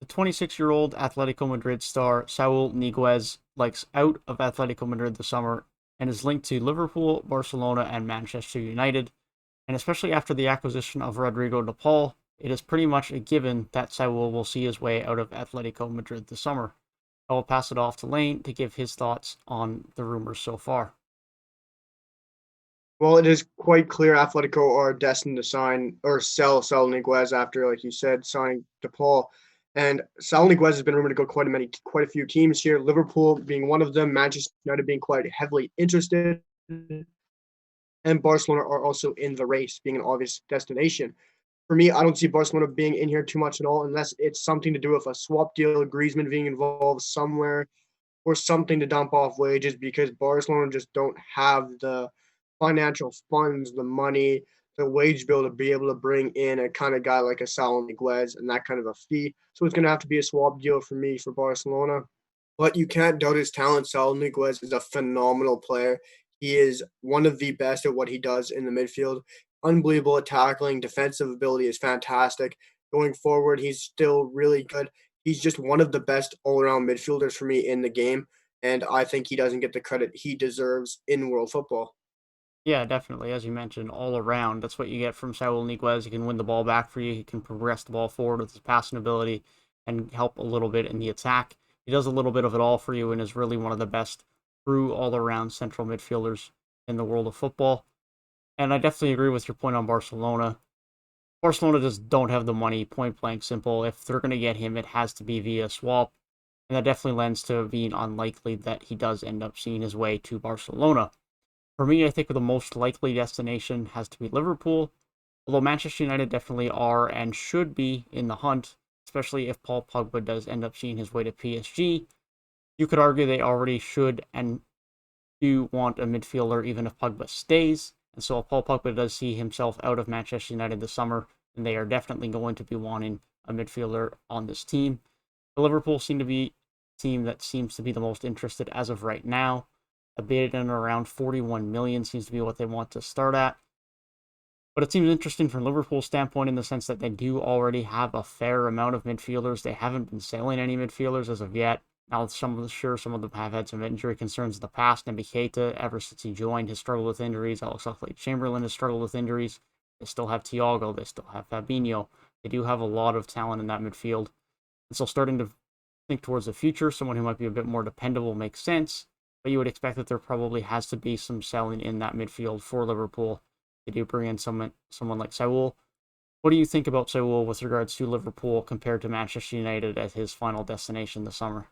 The 26-year-old Atletico Madrid star Saul Niguez likes out of Atletico Madrid this summer and is linked to Liverpool, Barcelona, and Manchester United. And especially after the acquisition of Rodrigo De Paul, it is pretty much a given that Saul will see his way out of Atletico Madrid this summer. I will pass it off to Lane to give his thoughts on the rumors so far. Well, it is quite clear Atletico are destined to sign or sell Saul Niguez after, like you said, signing DePaul. And Saul Niguez has been rumored to go quite a few teams here. Liverpool being one of them, Manchester United being quite heavily interested, and Barcelona are also in the race, being an obvious destination. For me, I don't see Barcelona being in here too much at all, unless it's something to do with a swap deal, Griezmann being involved somewhere, or something to dump off wages because Barcelona just don't have the financial funds, the money, the wage bill to be able to bring in a kind of guy like a Saul Niguez and that kind of a fee. So it's going to have to be a swap deal for me for Barcelona. But you can't doubt his talent. Saul Niguez is a phenomenal player. He is one of the best at what he does in the midfield. Unbelievable at tackling. Defensive ability is fantastic. Going forward, he's still really good. He's just one of the best all-around midfielders for me in the game, and I think he doesn't get the credit he deserves in world football. Yeah, definitely. As you mentioned, all around, that's what you get from Saul Niguez. He can win the ball back for you. He can progress the ball forward with his passing ability and help a little bit in the attack. He does a little bit of it all for you and is really one of the best true all around central midfielders in the world of football. And I definitely agree with your point on Barcelona. Barcelona just don't have the money, point blank simple. If they're going to get him, it has to be via swap. And that definitely lends to being unlikely that he does end up seeing his way to Barcelona. For me, I think the most likely destination has to be Liverpool, although Manchester United definitely are and should be in the hunt, especially if Paul Pogba does end up seeing his way to PSG. You could argue they already should and do want a midfielder even if Pogba stays. And so if Paul Pogba does see himself out of Manchester United this summer, then they are definitely going to be wanting a midfielder on this team. The Liverpool seem to be a team that seems to be the most interested as of right now. A bid in around 41 million seems to be what they want to start at. But it seems interesting from Liverpool's standpoint in the sense that they do already have a fair amount of midfielders. They haven't been selling any midfielders as of yet. Now, some of them have had some injury concerns in the past. Naby Keita, ever since he joined, has struggled with injuries. Alex Oxlade-Chamberlain has struggled with injuries. They still have Thiago. They still have Fabinho. They do have a lot of talent in that midfield. And so starting to think towards the future, someone who might be a bit more dependable makes sense. But you would expect that there probably has to be some selling in that midfield for Liverpool. They do bring in someone like Saul. What do you think about Saul with regards to Liverpool compared to Manchester United as his final destination this summer?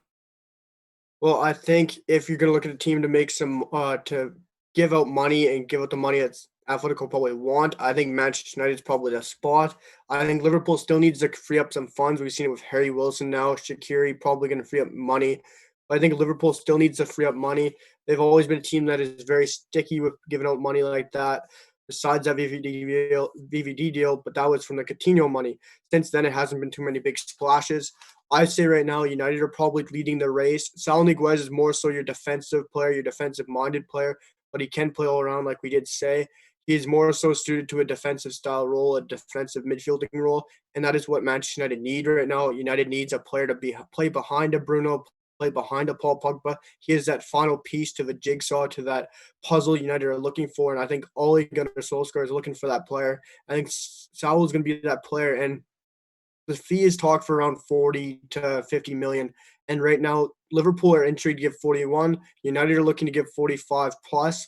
Well, I think if you're going to look at a team to make some to give out money and give out the money that Atletico probably want, I think Manchester United is probably the spot. I think Liverpool still needs to free up some funds. We've seen it with Harry Wilson now. Shaqiri probably going to free up money. But I think Liverpool still needs to free up money. They've always been a team that is very sticky with giving out money like that. Besides that VVD deal, but that was from the Coutinho money. Since then, it hasn't been too many big splashes. I say right now, United are probably leading the race. Saul Niguez is more so your defensive player, your defensive-minded player, but he can play all around, like we did say. He's more so suited to a defensive style role, a defensive midfielding role, and that is what Manchester United need right now. United needs a player to play behind a Bruno, play behind a Paul Pogba. He is that final piece to the jigsaw, to that puzzle United are looking for, and I think Ole Gunnar Solskjaer is looking for that player. I think Saul is going to be that player, and the fee is talked for around 40 to 50 million. And right now, Liverpool are intrigued to give 41. United are looking to give 45 plus.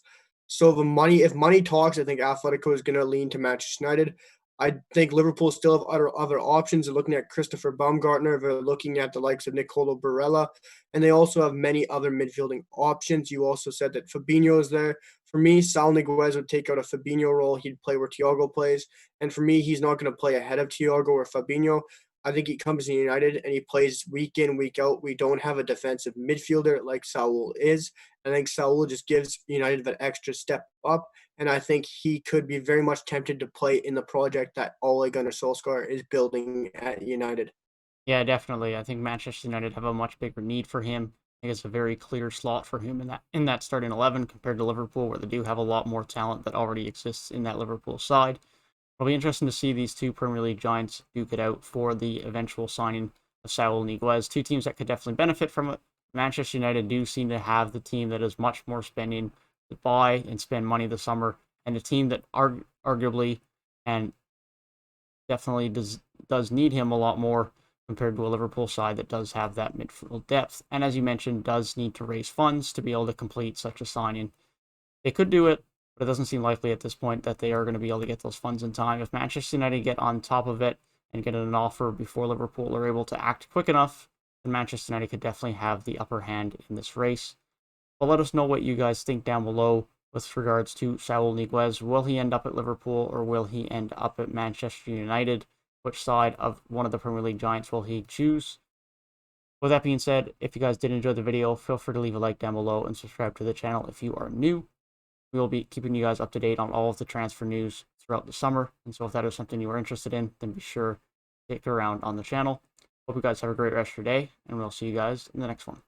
So if money talks, I think Atletico is going to lean to Manchester United. I think Liverpool still have other options. They're looking at Christopher Baumgartner. They're looking at the likes of Nicolo Barella. And they also have many other midfielding options. You also said that Fabinho is there. For me, Sal Niguez would take out a Fabinho role. He'd play where Thiago plays. And for me, he's not going to play ahead of Thiago or Fabinho. I think he comes to United and he plays week in, week out. We don't have a defensive midfielder like Saul is. I think Saul just gives United that extra step up. And I think he could be very much tempted to play in the project that Ole Gunnar Solskjaer is building at United. Yeah, definitely. I think Manchester United have a much bigger need for him. I think it's a very clear slot for him in that starting 11 compared to Liverpool, where they do have a lot more talent that already exists in that Liverpool side. It'll be interesting to see these two Premier League giants duke it out for the eventual signing of Saul Niguez. Two teams that could definitely benefit from it. Manchester United do seem to have the team that is much more spending to buy and spend money this summer, and a team that arguably and definitely does need him a lot more compared to a Liverpool side that does have that midfield depth, and as you mentioned, does need to raise funds to be able to complete such a signing. They could do it, but it doesn't seem likely at this point that they are going to be able to get those funds in time. If Manchester United get on top of it and get an offer before Liverpool are able to act quick enough, then Manchester United could definitely have the upper hand in this race. But let us know what you guys think down below with regards to Saul Niguez. Will he end up at Liverpool or will he end up at Manchester United? Which side of one of the Premier League giants will he choose? With that being said, if you guys did enjoy the video, feel free to leave a like down below and subscribe to the channel if you are new. We will be keeping you guys up to date on all of the transfer news throughout the summer. And so if that is something you are interested in, then be sure to stick around on the channel. Hope you guys have a great rest of your day, and we'll see you guys in the next one.